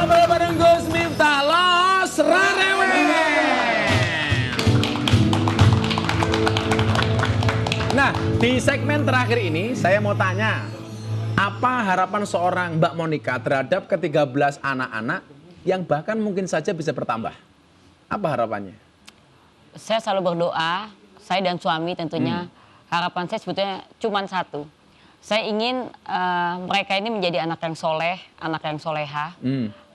bareng Gus Miftah Los Rarewe. Nah, di segmen terakhir ini saya mau tanya, apa harapan seorang Mbak Monica terhadap ke-13 anak-anak yang bahkan mungkin saja bisa bertambah? Apa harapannya? Saya selalu berdoa, saya dan suami tentunya, harapan saya sebetulnya cuma satu. Saya ingin mereka ini menjadi anak yang soleh, anak yang soleha,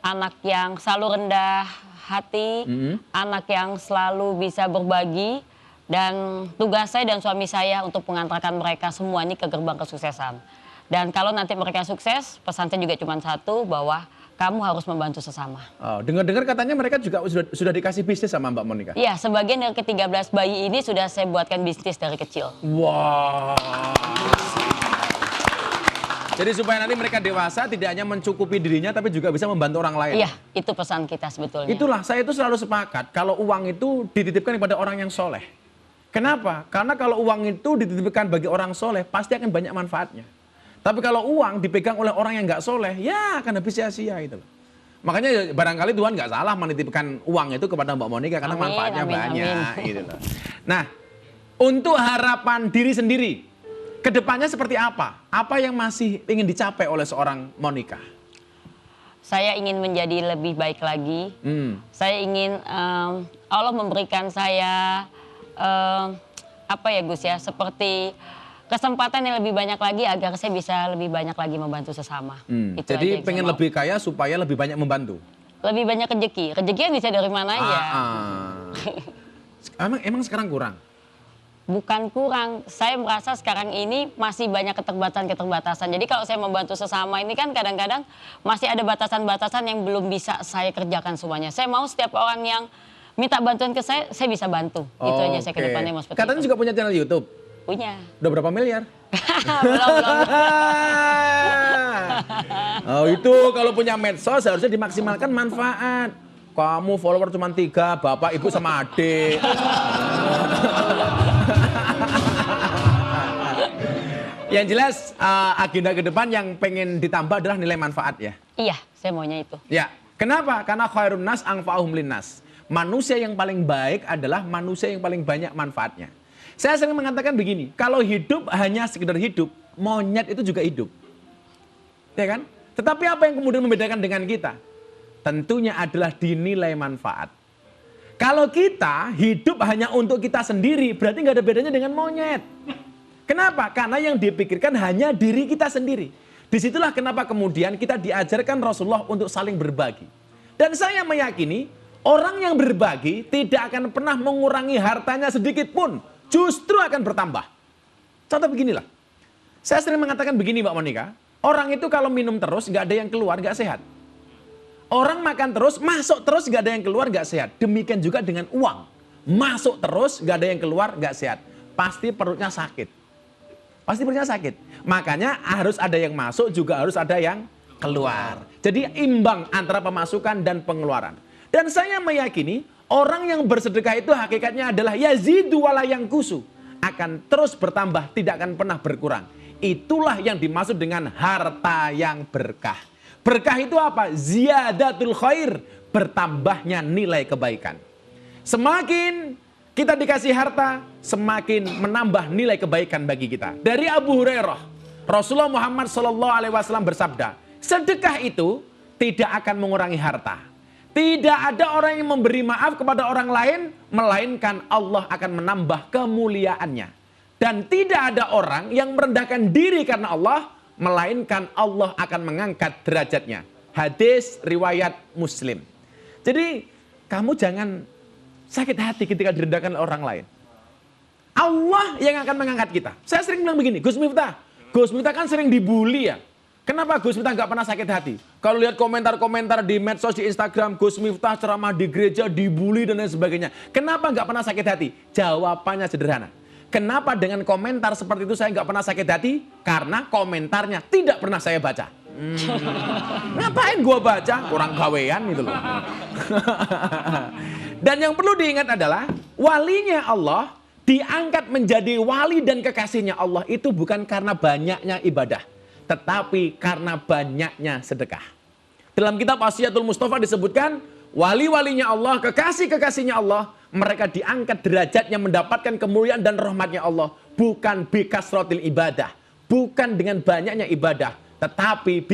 anak yang selalu rendah hati, anak yang selalu bisa berbagi, dan tugas saya dan suami saya untuk mengantarkan mereka semua ini ke gerbang kesuksesan. Dan kalau nanti mereka sukses, pesan saya juga cuma satu, bahwa kamu harus membantu sesama. Oh, dengar-dengar katanya mereka juga sudah dikasih bisnis sama Mbak Monica? Iya, sebagian dari ke-13 bayi ini sudah saya buatkan bisnis dari kecil. Wow. Jadi supaya nanti mereka dewasa tidak hanya mencukupi dirinya tapi juga bisa membantu orang lain. Iya, itu pesan kita sebetulnya. Itulah, saya itu selalu sepakat kalau uang itu dititipkan kepada orang yang soleh. Kenapa? Karena kalau uang itu dititipkan bagi orang soleh pasti akan banyak manfaatnya. Tapi kalau uang dipegang oleh orang yang nggak soleh, ya akan habis sia-sia itu. Makanya barangkali Tuhan nggak salah menitipkan uang itu kepada Mbak Monica karena manfaatnya banyak. Gitu loh. Nah, untuk harapan diri sendiri, kedepannya seperti apa? Apa yang masih ingin dicapai oleh seorang Monica? Saya ingin menjadi lebih baik lagi. Saya ingin Allah memberikan saya apa ya Gus ya, seperti kesempatan yang lebih banyak lagi agar saya bisa lebih banyak lagi membantu sesama. Jadi pengen lebih kaya supaya lebih banyak membantu? Lebih banyak rezeki. Rezeki bisa dari mana aja. Emang sekarang kurang? Bukan kurang, saya merasa sekarang ini masih banyak keterbatasan. Jadi kalau saya membantu sesama ini kan kadang-kadang masih ada batasan-batasan yang belum bisa saya kerjakan semuanya. Saya mau setiap orang yang minta bantuan ke saya bisa bantu. Itu aja saya ke depannya mau seperti Katanya itu. Juga punya channel YouTube? Punya. Udah berapa miliar? belum. Oh itu kalau punya medsos harusnya dimaksimalkan manfaat. Kamu follower cuma 3, bapak, ibu, sama adik. Yang jelas agenda ke depan yang pengen ditambah adalah nilai manfaat ya? Iya, saya maunya itu. Ya, kenapa? Karena khairun nas anfa'uhum linnas. Manusia yang paling baik adalah manusia yang paling banyak manfaatnya. Saya sering mengatakan begini, kalau hidup hanya sekedar hidup, monyet itu juga hidup. Ya kan? Tetapi apa yang kemudian membedakan dengan kita? Tentunya adalah dinilai manfaat. Kalau kita hidup hanya untuk kita sendiri, berarti nggak ada bedanya dengan monyet. Kenapa? Karena yang dipikirkan hanya diri kita sendiri. Disitulah kenapa kemudian kita diajarkan Rasulullah untuk saling berbagi. Dan saya meyakini, orang yang berbagi tidak akan pernah mengurangi hartanya sedikit pun. Justru akan bertambah. Contoh beginilah. Saya sering mengatakan begini Mbak Monica. Orang itu kalau minum terus nggak ada yang keluar, nggak sehat. Orang makan terus, masuk terus, nggak ada yang keluar, nggak sehat. Demikian juga dengan uang. Masuk terus, nggak ada yang keluar, nggak sehat. Pasti perutnya sakit. Pasti perutnya sakit. Makanya harus ada yang masuk, juga harus ada yang keluar. Jadi imbang antara pemasukan dan pengeluaran. Dan saya meyakini, orang yang bersedekah itu hakikatnya adalah yazidu wala yanqusu. Akan terus bertambah, tidak akan pernah berkurang. Itulah yang dimaksud dengan harta yang berkah. Berkah itu apa? Ziyadatul khair, bertambahnya nilai kebaikan. Semakin kita dikasih harta, semakin menambah nilai kebaikan bagi kita. Dari Abu Hurairah, Rasulullah Muhammad SAW bersabda, sedekah itu tidak akan mengurangi harta. Tidak ada orang yang memberi maaf kepada orang lain, melainkan Allah akan menambah kemuliaannya. Dan tidak ada orang yang merendahkan diri karena Allah, melainkan Allah akan mengangkat derajatnya. Hadis riwayat Muslim. Jadi kamu jangan sakit hati ketika direndahkan oleh orang lain. Allah yang akan mengangkat kita. Saya sering bilang begini, Gus Miftah kan sering dibully ya. Kenapa Gus Miftah nggak pernah sakit hati? Kalau lihat komentar-komentar di medsos, di Instagram, Gus Miftah ceramah di gereja, dibully dan lain sebagainya. Kenapa nggak pernah sakit hati? Jawabannya sederhana. Kenapa dengan komentar seperti itu saya nggak pernah sakit hati? Karena komentarnya tidak pernah saya baca. Ngapain gua baca? Kurang gawean gitu loh. Dan yang perlu diingat adalah walinya Allah diangkat menjadi wali dan kekasihnya Allah itu bukan karena banyaknya ibadah, tetapi karena banyaknya sedekah. Dalam kitab Wasiatul Mustafa disebutkan, wali-walinya Allah, kekasih-kekasihnya Allah, mereka diangkat derajatnya mendapatkan kemuliaan dan rahmatnya Allah. Bukan bikasrotil ibadah, bukan dengan banyaknya ibadah, tetapi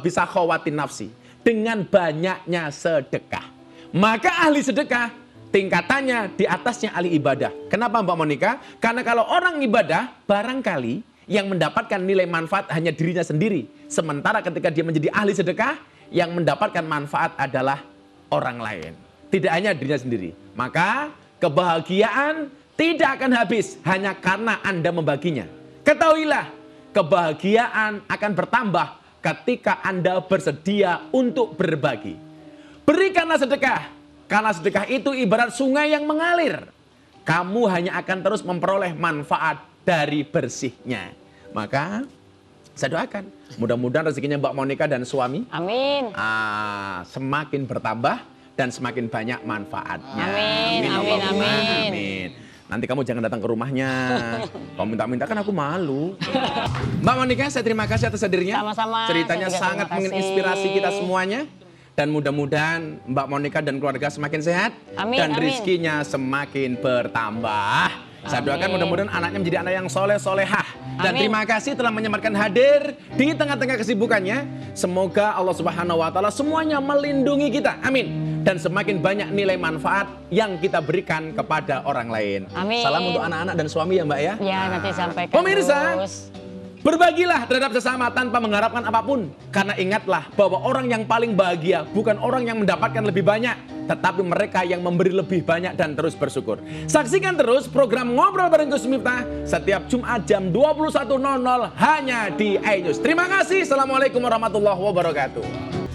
bisa khawatin nafsi, dengan banyaknya sedekah. Maka ahli sedekah tingkatannya di atasnya ahli ibadah. Kenapa Mbak Monica? Karena kalau orang ibadah, barangkali yang mendapatkan nilai manfaat hanya dirinya sendiri. Sementara ketika dia menjadi ahli sedekah, yang mendapatkan manfaat adalah orang lain. Tidak hanya dirinya sendiri. Maka kebahagiaan tidak akan habis hanya karena Anda membaginya. Ketahuilah, kebahagiaan akan bertambah ketika Anda bersedia untuk berbagi. Berikanlah sedekah, karena sedekah itu ibarat sungai yang mengalir. Kamu hanya akan terus memperoleh manfaat dari bersihnya. Maka saya doakan, mudah-mudahan rezekinya Mbak Monica dan suami Amin. Semakin bertambah dan semakin banyak manfaatnya. Amin, amin, Allahumma amin. amin. Nanti kamu jangan datang ke rumahnya. Kamu minta-minta kan aku malu. Mbak Monica, saya terima kasih atas hadirnya. Sama-sama. Ceritanya Saya juga sangat terima kasih. menginspirasi kita semuanya. Dan mudah-mudahan Mbak Monica dan keluarga semakin sehat. Amin, dan amin. rizkinya semakin bertambah. Saya doakan mudah-mudahan anaknya menjadi anak yang soleh-solehah. Dan Amin. terima kasih telah menyempatkan hadir di tengah-tengah kesibukannya. Semoga Allah Subhanahu wa taala semuanya melindungi kita. Amin. Dan semakin banyak nilai manfaat yang kita berikan kepada orang lain. Amin. Salam untuk anak-anak dan suami ya Mbak ya. Ya, nanti sampaikan. Pemirsa, Gus. berbagilah terhadap sesama tanpa mengharapkan apapun. Karena ingatlah bahwa orang yang paling bahagia bukan orang yang mendapatkan lebih banyak, tetapi mereka yang memberi lebih banyak dan terus bersyukur. Saksikan terus program Ngobrol bareng Gus Miftah setiap Jumat jam 21.00 hanya di iNews. Terima kasih. Assalamualaikum warahmatullahi wabarakatuh.